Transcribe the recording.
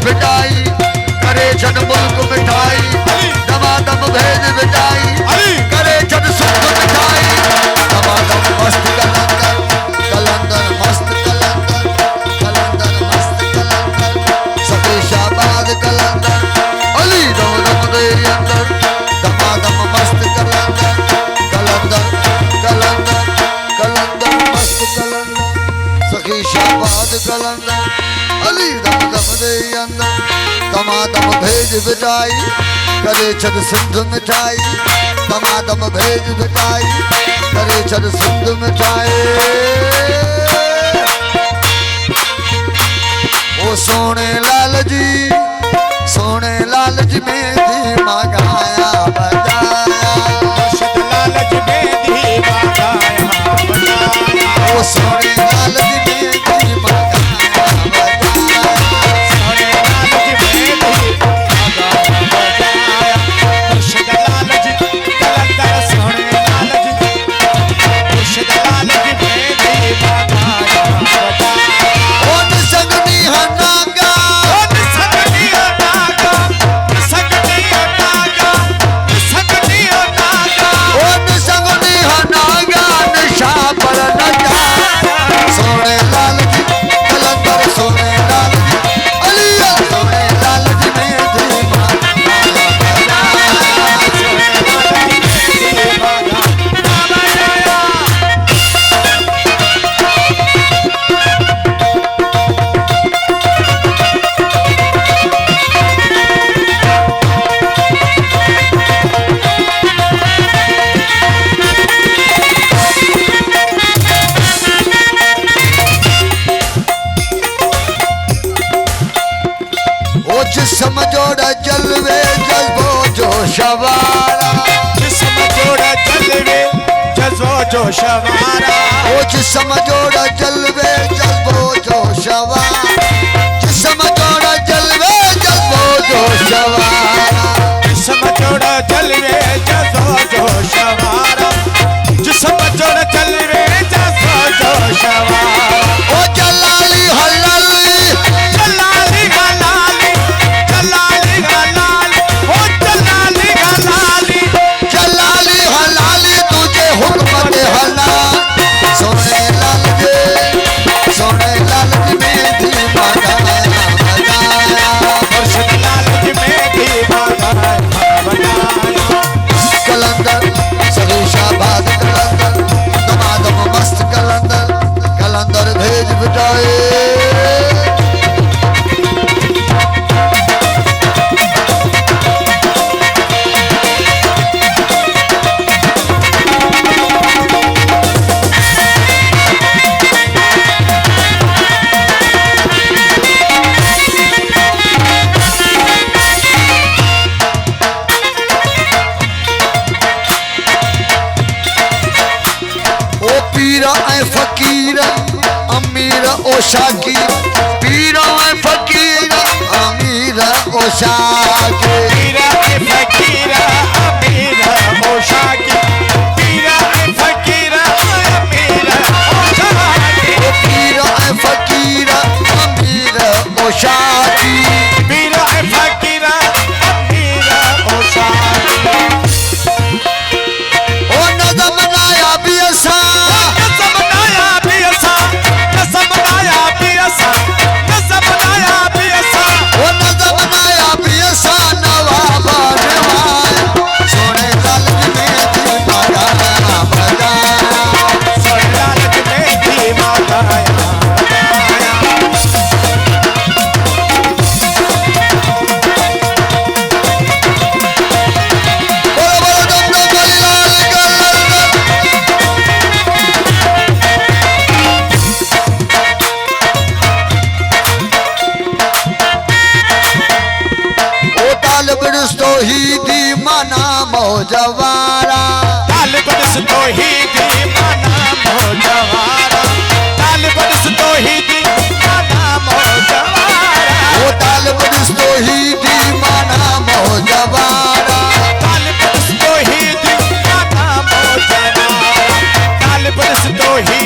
फिटाई, करे छन मुल्क मिठाई, दमादम भेज बिटाई, करे छन सुख मिठाई, दमादम मस्त कलंदर, कलंदर मस्त कलंदर, कलंदर मस्त कलंदर, सके शाबाद कलंदर, अली दम दम दे अंदर, दमादम मस्त कलंदर, कलंदर कलंदर कलंदर मस्त कलंदर, सके शाबाद कलंदर, अली दम दम दे अंदर, दमादम भेज बिटाई, करे छद सिंध मिठाई, दमादम भेज बिटाई, करे छद सिंध मिठाई। ओ सोने लाल जी, सोने लाल जी मेहंदी मगाया बजाया, मुर्शिद लाल जी मेहंदी मगाया बजाया, ओ सोने लाल जी मेहंदी मगाया बजाया, सोने लाल जी मेहंदी मगाया बजाया, मुर्शिद लाल जी कलंदर, सोने लाल जी, मुर्शिद लाल जी मेहंदी मगाया बजाया। ओ निसंगनी हनागा, ओ निसंगनी हनागा, निसंगनी हनागा, निसंगनी हनागा, ओ निसंगनी हनागा, निशा पर न जा, सोने लाल जी कलंदर, सोने लाल जी, अली सोने लाल जी मेहंदी मगाया बजाया, सोने लाल जी मेहंदी मगाया बजाया। ओ जिस्म जोड़ा जलवे जज्बो जो शवारा, जिस्म जोड़ा जलवे जज्बो जो शवारा, ओ जिस्म जोड़ा जलवे जज्बो जो शवारा, जिस्म जोड़ा जलवे जज्बो जो शवारा, जिस्म जोड़ा जलवे जज्बो जो शवारा, जिस्म जोड़ा जलवे जज्बो जो शवारा। ओ जलाली हलाली, जलाली हलाली, जलाली हलाली, ओ जलाली हलाली, जलाली हलाली तुझे हुक्म दे हलाल, सोने लाल जी, सोने लाल जी मेहंदी मगाया बजाया, मुर्शिद लाल जी मेहंदी मगाया बजाया, कलंदर सभी शाबाद कलंदर, दमादम मस्त कलंदर, कलंदर भेज बिटाए। ओ पीरा ऐ फकीर अमीर ओ शाकिर, पीरा ऐ फकीर अमीर ओ शाकिर, पीरा ए फकीरा अमीरा ओ शाकिर, पीरा ए फकीरा अमीरा ओ शाकिर, ओ पीरा ऐ फकीर अमीर ओ शाकिर, पीरा ए फकीरा अमीरा ओ शाकिर। ओ नज़म नाया भी असा, कसम नाया भी असा, कसम नाया भी असा, कसम नाया भी असा, ओ नज़म नाया भी असा, नवाब नवाय, सोने लाल जी मेहंदी मगाया बजाया, सोने लाल जी मेहंदी मगाया बजाया। बोलो बोलो दम दम वाली लाल कलंदर, ओ तालिब रिश्तो ही दी माना मौजवारा, तालिब रिश्तो ही दी माना मौजवारा, तालिब रिश्तो ही दी माना मौजवारा, ओ तालिब रिश्तो ही दी माना मौजवारा, तालिब रिश्तो ही दी माना मौजवारा, तालिब रिश्तो ही